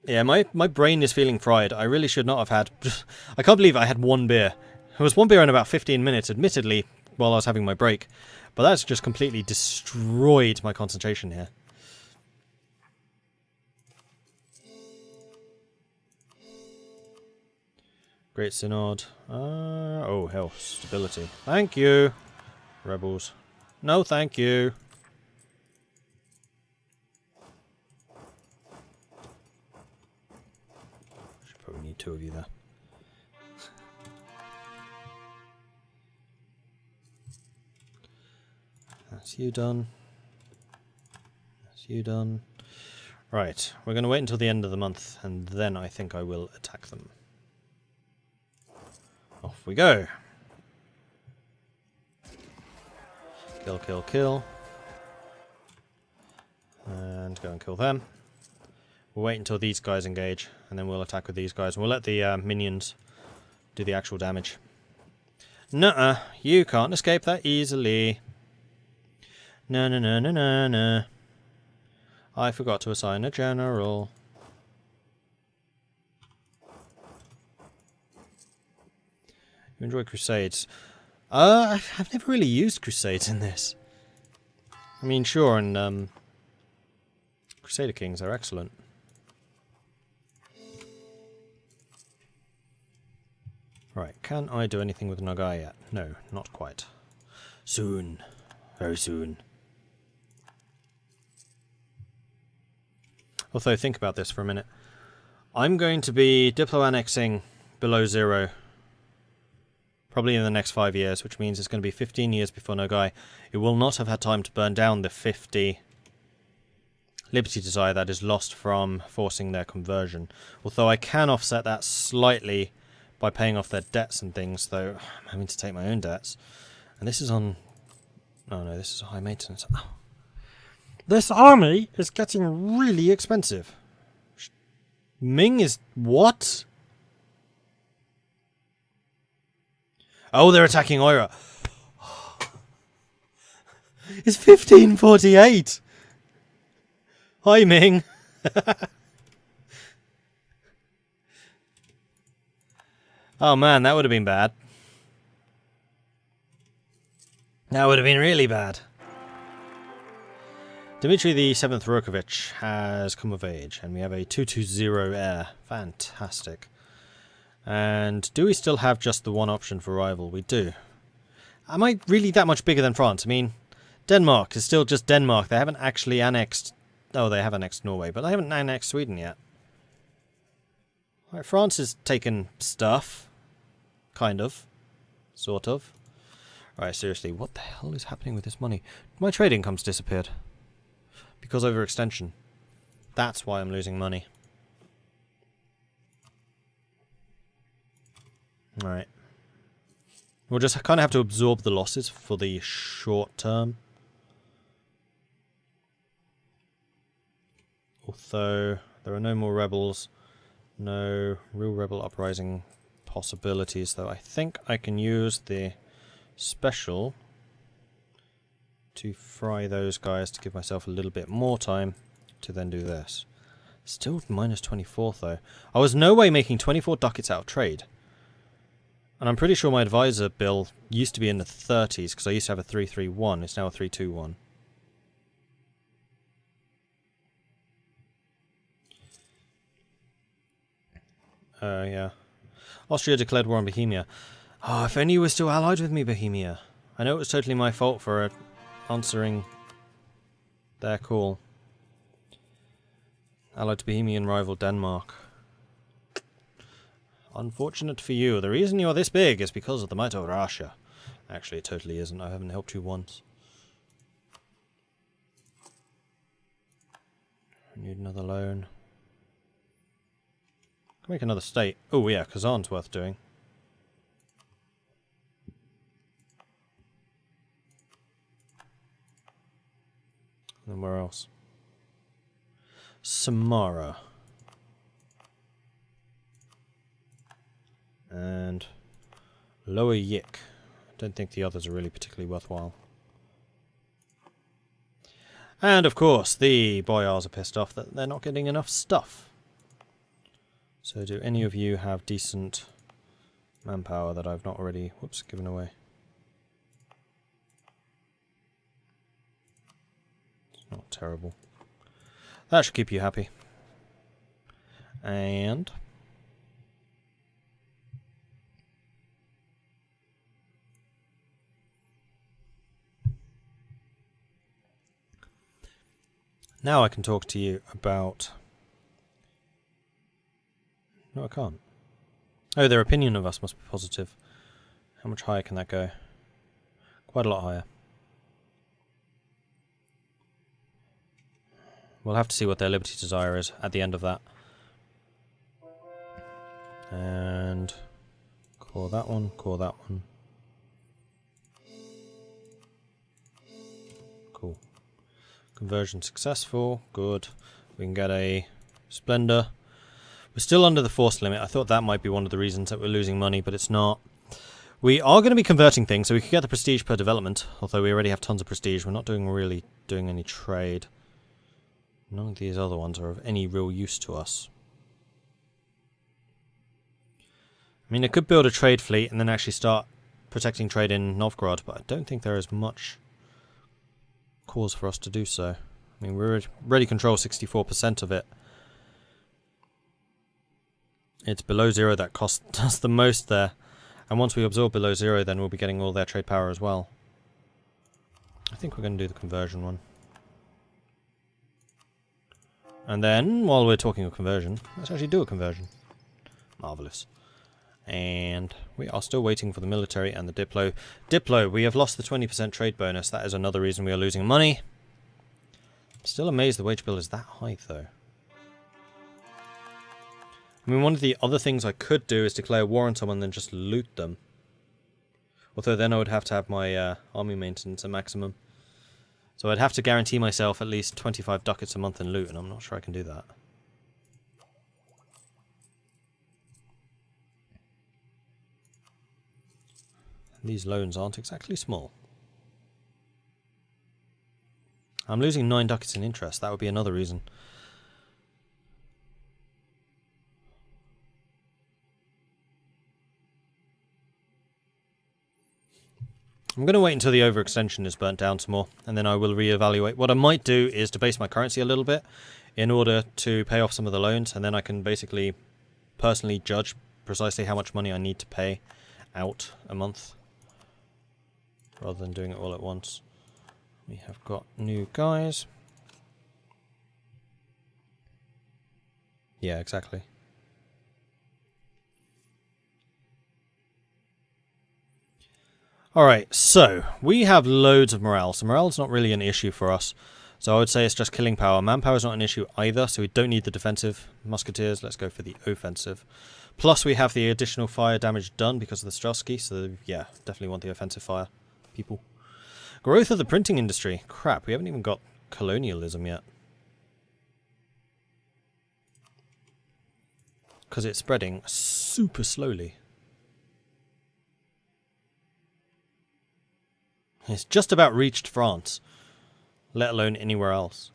Yeah, my brain is feeling fried. I really should not have had... I can't believe I had one beer. It was one beer in about 15 minutes, admittedly, while I was having my break. But that's just completely destroyed my concentration here. Great Synod. Oh, hell. Stability. Thank you. Rebels. No, thank you. Should probably need two of you there. That's you done. That's you done. Right, we're going to wait until the end of the month, and then I think I will attack them. Off we go. Kill, kill, kill. And go and kill them. We'll wait until these guys engage, and then we'll attack with these guys. We'll let the minions do the actual damage. Nuh-uh, you can't escape that easily. No, no, no, no, no, no. I forgot to assign a general. You enjoy Crusades? I've never really used Crusades in this. I mean, sure, and Crusader Kings are excellent. Right, can I do anything with Nogai yet? No, not quite. Soon. Very soon. Although, think about this for a minute. I'm going to be diplo-annexing below 0. Probably in the next 5 years, which means it's going to be 15 years before Nogai. It will not have had time to burn down the 50 Liberty Desire that is lost from forcing their conversion. Although I can offset that slightly by paying off their debts and things, though I'm having to take my own debts. And this is on... Oh no, this is high maintenance. Oh. This army is getting really expensive. Ming is... What? Oh, they're attacking Oira. It's 1548. Hi, Ming. Oh man, that would have been bad. That would have been really bad. Dmitry the 7th Rokovich has come of age, and we have a 220 heir. Fantastic. And do we still have just the one option for rival? We do. Am I really that much bigger than France? I mean, Denmark is still just Denmark. They haven't actually annexed... Oh, they have annexed Norway, but they haven't annexed Sweden yet. Right, France has taken stuff. Kind of. Sort of. Alright, seriously, what the hell is happening with this money? My trade income's disappeared. Because overextension. That's why I'm losing money. Alright. We'll just kind of have to absorb the losses for the short term. Although, there are no more rebels. No real rebel uprising possibilities, though I think I can use the special to fry those guys to give myself a little bit more time to then do this. Still minus 24 though. I was no way making 24 ducats out of trade. And I'm pretty sure my advisor bill used to be in the 30s because I used to have a 331. It's now a 321. Yeah. Austria declared war on Bohemia. Oh, if only you were still allied with me, Bohemia. I know it was totally my fault for answering their call. Allied to Bohemian rival Denmark. Unfortunate for you. The reason you're this big is because of the might of Russia. Actually, it totally isn't. I haven't helped you once. I need another loan. Can make another state. Oh yeah, Kazan's worth doing. And then where else? Samara. And Lower Yik. I don't think the others are really particularly worthwhile. And of course, the boyars are pissed off that they're not getting enough stuff. So do any of you have decent manpower that I've not already, whoops, given away? It's not terrible. That should keep you happy. And now I can talk to you about... No, I can't. Oh, their opinion of us must be positive. How much higher can that go? Quite a lot higher. We'll have to see what their liberty desire is at the end of that. And core that one, core that one. Cool. Conversion successful, good. We can get a Splendor. We're still under the force limit. I thought that might be one of the reasons that we're losing money, but it's not. We are going to be converting things, so we could get the prestige per development, although we already have tons of prestige. We're not really doing any trade. None of these other ones are of any real use to us. I mean, I could build a trade fleet and then actually start protecting trade in Novgorod, but I don't think there is much cause for us to do so. I mean, we already control 64% of it. It's below zero that costs us the most there. And once we absorb below zero, then we'll be getting all their trade power as well. I think we're going to do the conversion one. And then, while we're talking of conversion, let's actually do a conversion. Marvellous. And we are still waiting for the military and the Diplo. Diplo, we have lost the 20% trade bonus. That is another reason we are losing money. I'm still amazed the wage bill is that high, though. I mean, one of the other things I could do is declare war on someone and then just loot them. Although then I would have to have my army maintenance at maximum. So I'd have to guarantee myself at least 25 ducats a month in loot, and I'm not sure I can do that. These loans aren't exactly small. I'm losing 9 ducats in interest. That would be another reason. I'm going to wait until the overextension is burnt down some more, and then I will reevaluate. What I might do is debase my currency a little bit in order to pay off some of the loans, and then I can basically personally judge precisely how much money I need to pay out a month, rather than doing it all at once. We have got new guys. Yeah, exactly. Alright, so we have loads of morale. So morale's not really an issue for us. So I would say it's just killing power. Manpower is not an issue either, so we don't need the defensive musketeers. Let's go for the offensive. Plus we have the additional fire damage done because of the Strelsky, so yeah, definitely want the offensive fire people. Growth of the printing industry. Crap, we haven't even got colonialism yet. Because it's spreading super slowly. It's just about reached France, let alone anywhere else.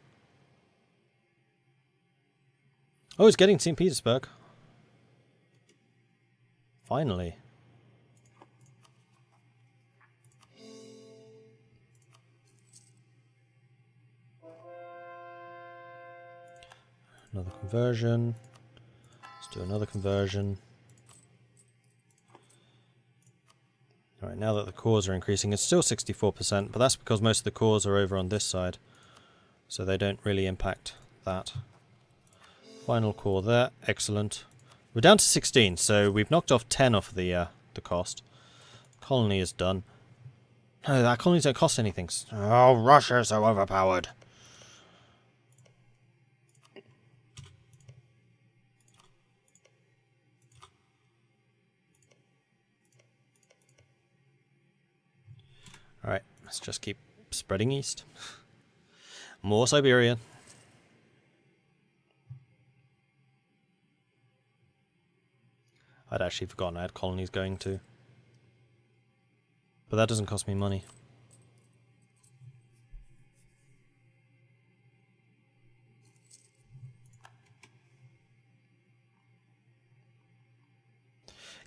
Oh, it's getting St. Petersburg. Finally. Another conversion. Let's do another conversion. Alright, now that the cores are increasing, it's still 64%, but that's because most of the cores are over on this side. So they don't really impact that. Final core there, excellent. We're down to 16, so we've knocked off 10 off the cost. Colony is done. No, that colonies don't cost anything. Oh, Russia's so overpowered. Alright, let's just keep spreading east. More Siberia. I'd actually forgotten I had colonies going too. But that doesn't cost me money.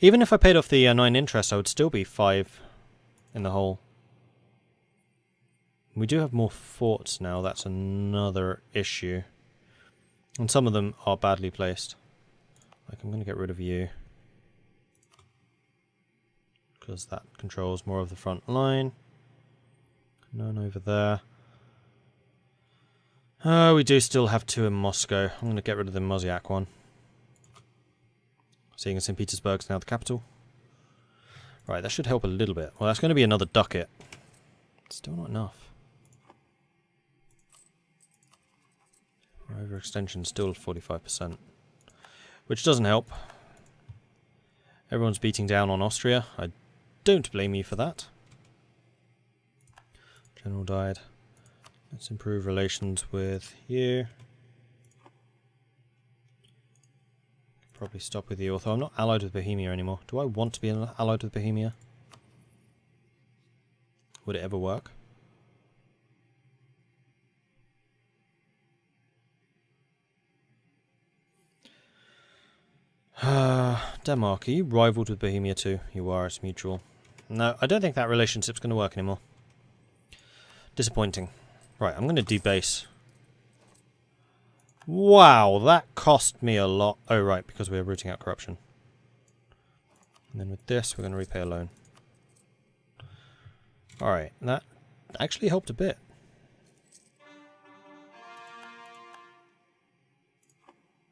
Even if I paid off the 9 interest, I would still be 5 in the hole. We do have more forts now, that's another issue. And some of them are badly placed. Like, I'm going to get rid of you. Because that controls more of the front line. None over there. We do still have 2 in Moscow. I'm going to get rid of the Mosyak one. Seeing as St. Petersburg's now the capital. Right, that should help a little bit. Well, that's going to be another ducat. Still not enough. Our overextension still 45%. Which doesn't help. Everyone's beating down on Austria. I don't blame you for that. General died. Let's improve relations with you. Probably stop with you, although I'm not allied with Bohemia anymore. Do I want to be allied with Bohemia? Would it ever work? Denmark, are you rivaled with Bohemia too? You are, it's mutual. No, I don't think that relationship's going to work anymore. Disappointing. Right, I'm going to debase. Wow, that cost me a lot. Oh, right, because we're rooting out corruption. And then with this, we're going to repay a loan. Alright, that actually helped a bit.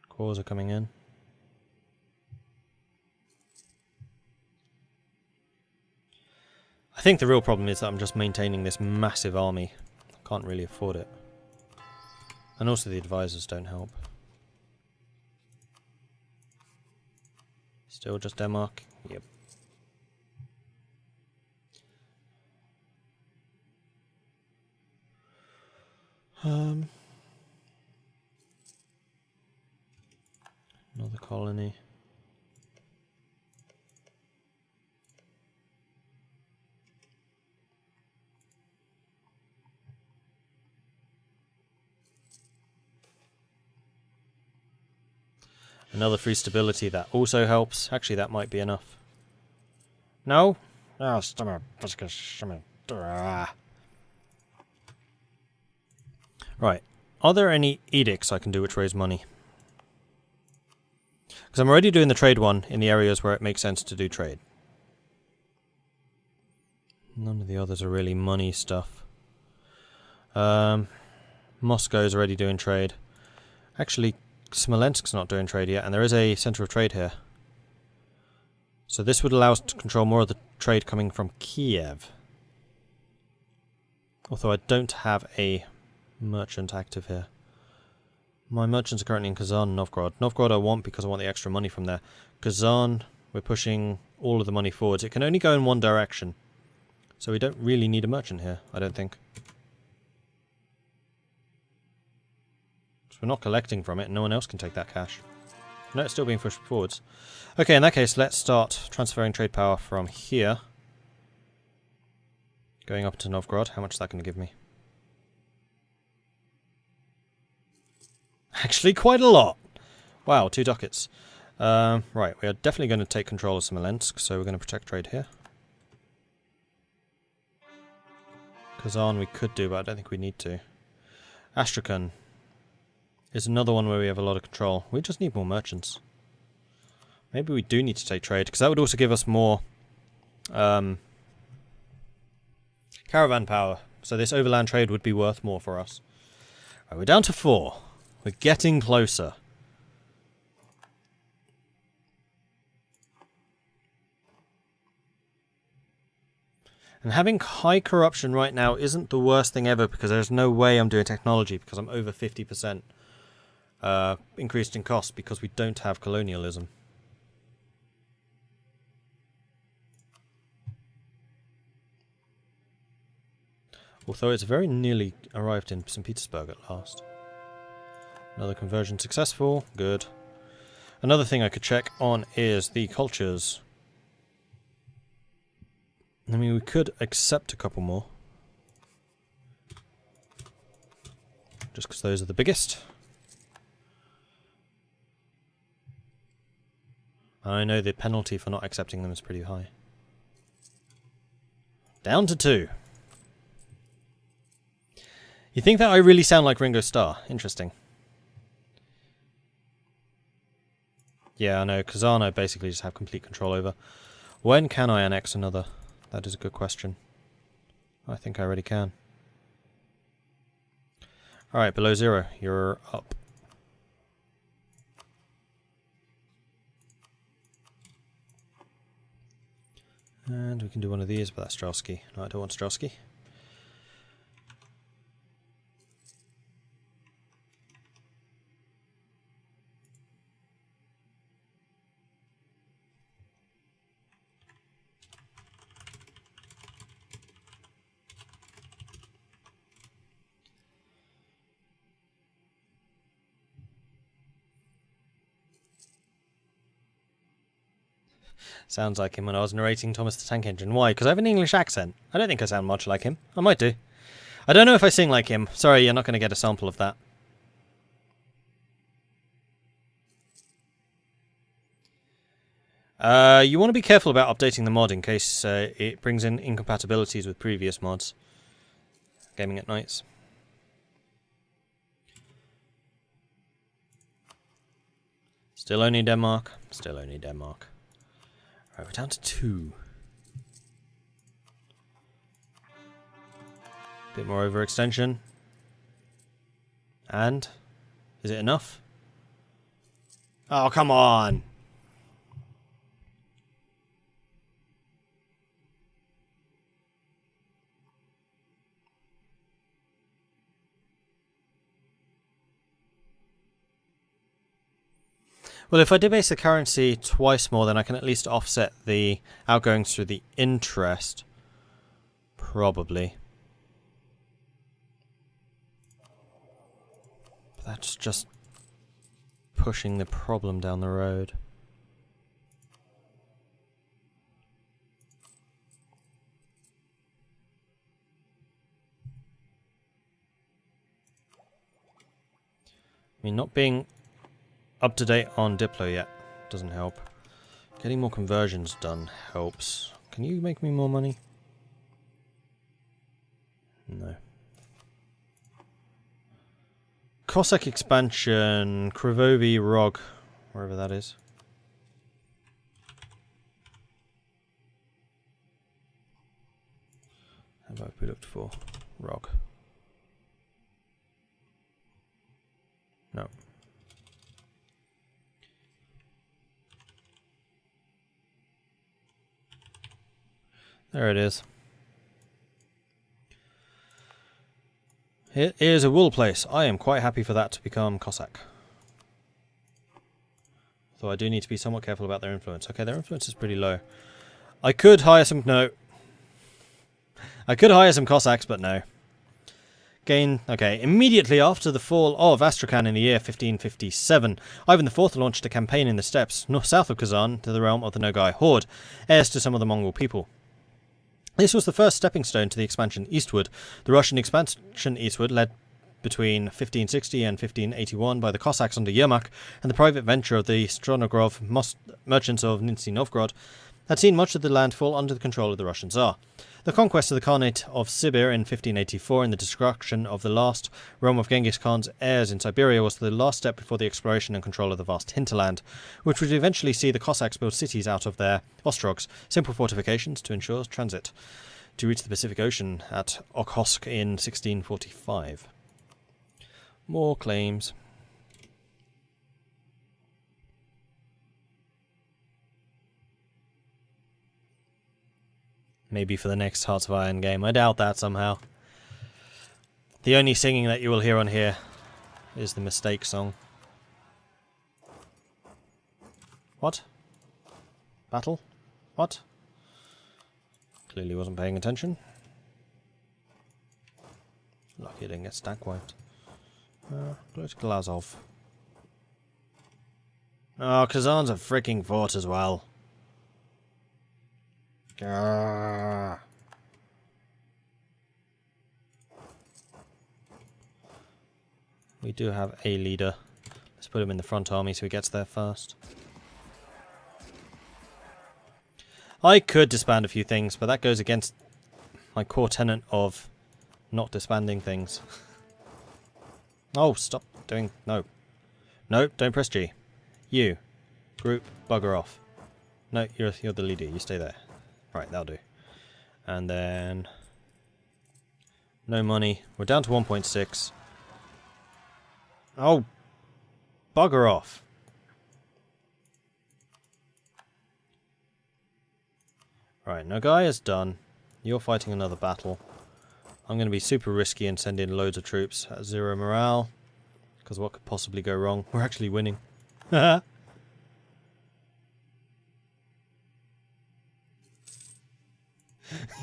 Cores are coming in. I think the real problem is that I'm just maintaining this massive army. I can't really afford it. And also the advisors don't help. Still just Denmark? Yep. Another colony. Another free stability, that also helps. Actually, that might be enough. No? Right. Are there any edicts I can do which raise money? Because I'm already doing the trade one in the areas where it makes sense to do trade. None of the others are really money stuff. Moscow's already doing trade. Actually, Smolensk's not doing trade yet, and there is a centre of trade here. So this would allow us to control more of the trade coming from Kiev. Although I don't have a merchant active here. My merchants are currently in Kazan and Novgorod. Novgorod I want because I want the extra money from there. Kazan, we're pushing all of the money forwards. It can only go in one direction. So we don't really need a merchant here, I don't think. So we're not collecting from it, no one else can take that cash. No, it's still being pushed forwards. Okay, in that case, let's start transferring trade power from here. Going up to Novgorod. How much is that going to give me? Actually, quite a lot. Wow, 2 ducats. Right, we are definitely going to take control of Smolensk, so we're going to protect trade here. Kazan we could do, but I don't think we need to. Astrakhan is another one where we have a lot of control. We just need more merchants. Maybe we do need to take trade, because that would also give us more caravan power. So this overland trade would be worth more for us. Right, we're down to 4. We're getting closer. And having high corruption right now isn't the worst thing ever, because there's no way I'm doing technology, because I'm over 50% increased in cost, because we don't have colonialism. Although it's very nearly arrived in St. Petersburg at last. Another conversion successful. Good. Another thing I could check on is the cultures. I mean, we could accept a couple more. Just because those are the biggest. I know the penalty for not accepting them is pretty high. Down to 2. You think that I really sound like Ringo Starr? Interesting. Yeah, I know. Kazan I basically just have complete control over. When can I annex another? That is a good question. I think I already can. Alright, below 0. You're up. And we can do one of these, but that's Strelsky. No, I don't want Strelsky. Sounds like him when I was narrating Thomas the Tank Engine. Why? Because I have an English accent. I don't think I sound much like him. I might do. I don't know if I sing like him. Sorry, you're not going to get a sample of that. You want to be careful about updating the mod in case it brings in incompatibilities with previous mods. Gaming at Nights. Still only Denmark. Still only Denmark. Right, we're down to 2. Bit more overextension. And? Is it enough? Oh, come on! Well, if I debase the currency twice more, then I can at least offset the outgoings through the interest. Probably. But that's just pushing the problem down the road. I mean, not being up to date on Diplo yet doesn't help. Getting more conversions done helps. Can you make me more money? No. Cossack expansion, Krivovy Rog, wherever that is. How about we looked for Rog? No. There it is. It is a wool place. I am quite happy for that to become Cossack. Though I do need to be somewhat careful about their influence. Okay, their influence is pretty low. I could hire some... No. I could hire some Cossacks, but no. Gain... Okay, immediately after the fall of Astrakhan in the year 1557, Ivan IV launched a campaign in the steppes, south of Kazan, to the realm of the Nogai Horde, heirs to some of the Mongol people. This was the first stepping stone to the expansion eastward. The Russian expansion eastward, led between 1560 and 1581 by the Cossacks under Yermak and the private venture of the Stronogrov merchants of Nizhny Novgorod, had seen much of the land fall under the control of the Russian Tsar. The conquest of the Khanate of Sibir in 1584 and the destruction of the last realm of Genghis Khan's heirs in Siberia was the last step before the exploration and control of the vast hinterland, which would eventually see the Cossacks build cities out of their ostrogs, simple fortifications to ensure transit, to reach the Pacific Ocean at Okhotsk in 1645. More claims. Maybe for the next Hearts of Iron game. I doubt that somehow. The only singing that you will hear on here is the Mistake song. What? Battle? What? Clearly wasn't paying attention. Lucky I didn't get stack wiped. Go to Glazov. Oh, Kazan's a freaking fort as well. We do have a leader. Let's put him in the front army so he gets there first. I could disband a few things, but that goes against my core tenet of not disbanding things. Oh, stop doing... No. No, don't press G. You. Group, bugger off. No, you're the leader. You stay there. Right, that'll do. And then... No money. We're down to 1.6. Oh, bugger off. Right, Nogai is done. You're fighting another battle. I'm going to be super risky and send in loads of troops at 0 morale. Because what could possibly go wrong? We're actually winning.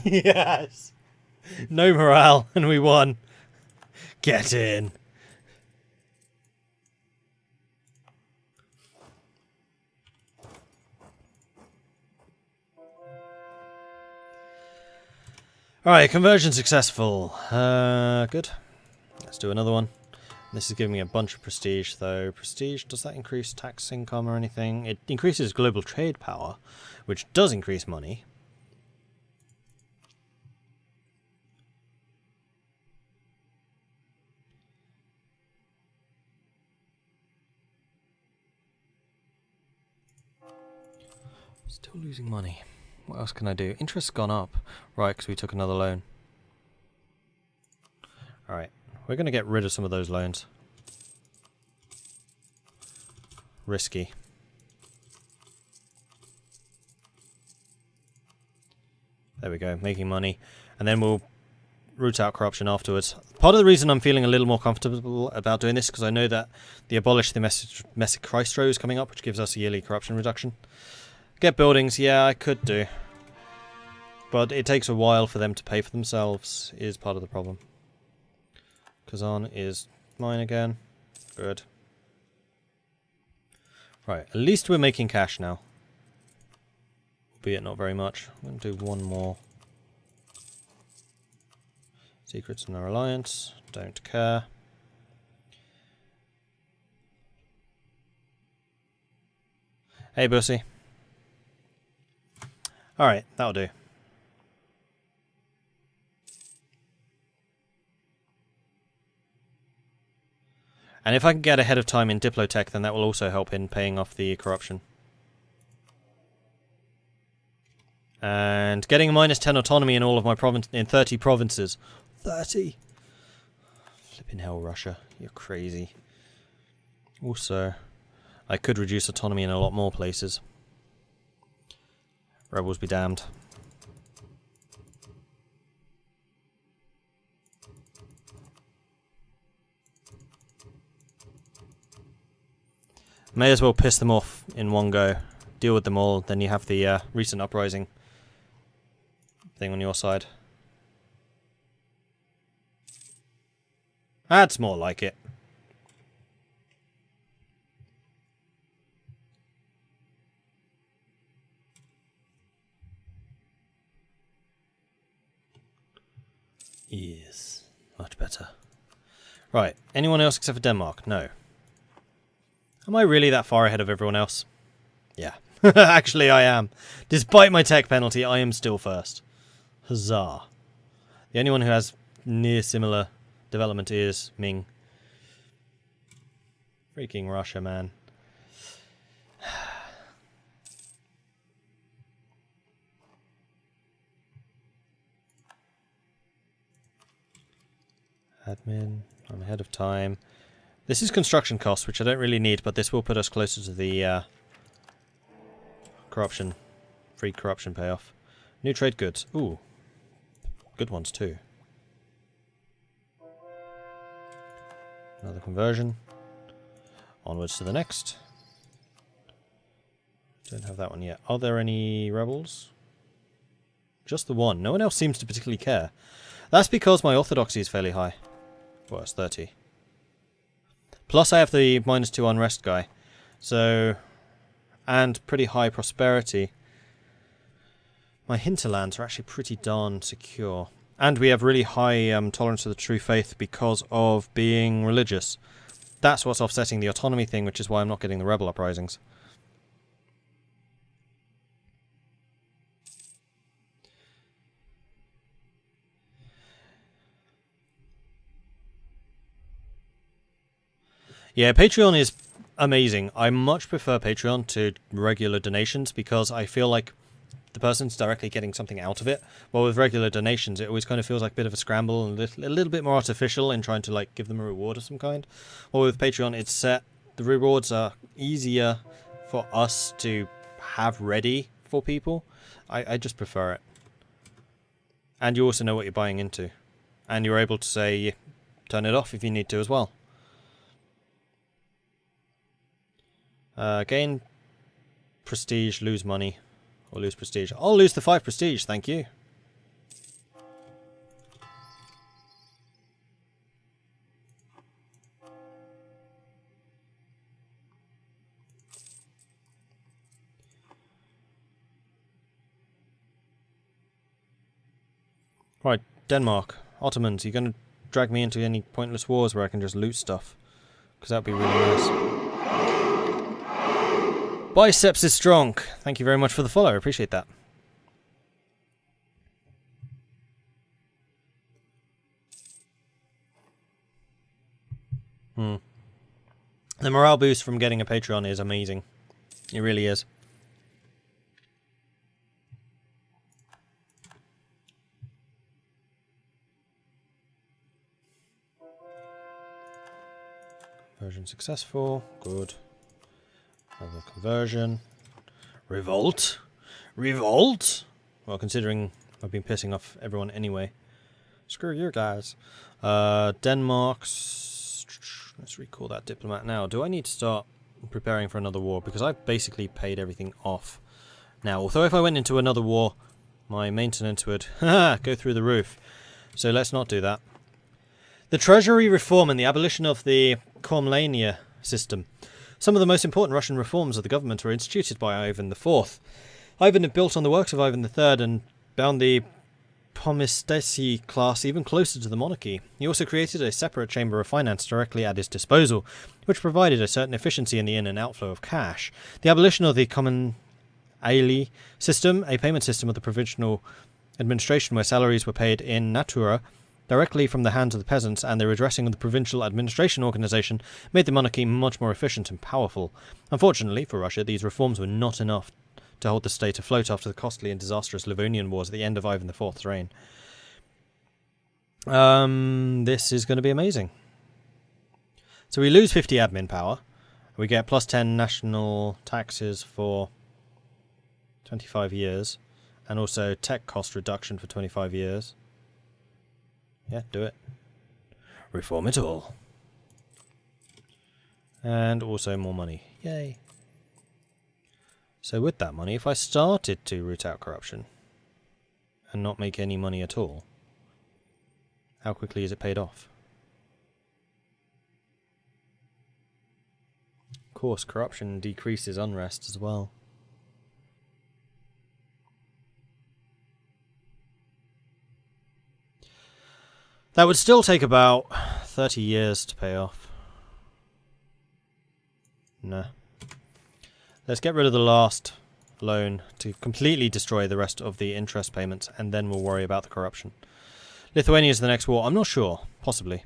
Yes! No morale, and we won. Get in. Alright, conversion successful. Good. Let's do another one. This is giving me a bunch of prestige, though. Prestige, does that increase tax income or anything? It increases global trade power, which does increase money. Still losing money. What else can I do? Interest's gone up. Right, because we took another loan. Alright, we're going to get rid of some of those loans. Risky. There we go, making money. And then we'll root out corruption afterwards. Part of the reason I'm feeling a little more comfortable about doing this, because I know that the Abolish the Messic Christro is coming up, which gives us a yearly corruption reduction. Get buildings, yeah, I could do. But it takes a while for them to pay for themselves, is part of the problem. Kazan is mine again. Good. Right, at least we're making cash now. Albeit not very much. I'm going to do one more. Secrets in our alliance. Don't care. Hey, Bussy. Alright, that'll do. And if I can get ahead of time in Diplotech, then that will also help in paying off the corruption. And getting a -10 autonomy in all of my in 30 provinces. 30! Flipping hell, Russia. You're crazy. Also, I could reduce autonomy in a lot more places. Rebels be damned. May as well piss them off in one go. Deal with them all, then you have the recent uprising thing on your side. That's more like it. Yes, much better. Right, anyone else except for Denmark? No. Am I really that far ahead of everyone else? Yeah. Actually, I am. Despite my tech penalty, I am still first. Huzzah. The only one who has near similar development is Ming. Freaking Russia, man. Admin, I'm ahead of time. This is construction costs, which I don't really need, but this will put us closer to the free corruption payoff. New trade goods. Ooh. Good ones too. Another conversion. Onwards to the next. Don't have that one yet. Are there any rebels? Just the one. No one else seems to particularly care. That's because my orthodoxy is fairly high. Well, it's 30. Plus I have the -2 unrest guy. So, and pretty high prosperity. My hinterlands are actually pretty darn secure. And we have really high tolerance to the true faith because of being religious. That's what's offsetting the autonomy thing, which is why I'm not getting the rebel uprisings. Yeah, Patreon is amazing. I much prefer Patreon to regular donations because I feel like the person's directly getting something out of it. While with regular donations, it always kind of feels like a bit of a scramble and a little bit more artificial in trying to like give them a reward of some kind. While with Patreon, it's set. The rewards are easier for us to have ready for people. I just prefer it. And you also know what you're buying into. And you're able to say, turn it off if you need to as well. Gain prestige, lose money. Or lose prestige. I'll lose the 5 prestige, thank you. Right, Denmark. Ottomans, you're going to drag me into any pointless wars where I can just loot stuff. Because that would be really nice. Biceps is strong. Thank you very much for the follow. I appreciate that. The morale boost from getting a Patreon is amazing. It really is. Conversion successful. Good. Another conversion. Revolt? Revolt? Well, considering I've been pissing off everyone anyway. Screw you guys. Denmark's... Let's recall that diplomat now. Do I need to start preparing for another war? Because I've basically paid everything off now. Although if I went into another war, my maintenance would go through the roof. So let's not do that. The treasury reform and the abolition of the Komlania system. Some of the most important Russian reforms of the government were instituted by Ivan IV. Ivan had built on the works of Ivan III and bound the Pomestesi class even closer to the monarchy. He also created a separate chamber of finance directly at his disposal, which provided a certain efficiency in the in and outflow of cash. The abolition of the common aili system, a payment system of the provincial administration where salaries were paid in natura, directly from the hands of the peasants, and the redressing of the provincial administration organization made the monarchy much more efficient and powerful. Unfortunately for Russia, these reforms were not enough to hold the state afloat after the costly and disastrous Livonian Wars at the end of Ivan IV's reign. This is going to be amazing. So we lose 50 admin power. We get plus 10 national taxes for 25 years. And also tech cost reduction for 25 years. Yeah, do it. Reform it all. And also more money. Yay. So with that money, if I started to root out corruption and not make any money at all, how quickly is it paid off? Of course, corruption decreases unrest as well. That would still take about 30 years to pay off. Nah. Let's get rid of the last loan to completely destroy the rest of the interest payments, and then we'll worry about the corruption. Lithuania is the next war. I'm not sure. Possibly.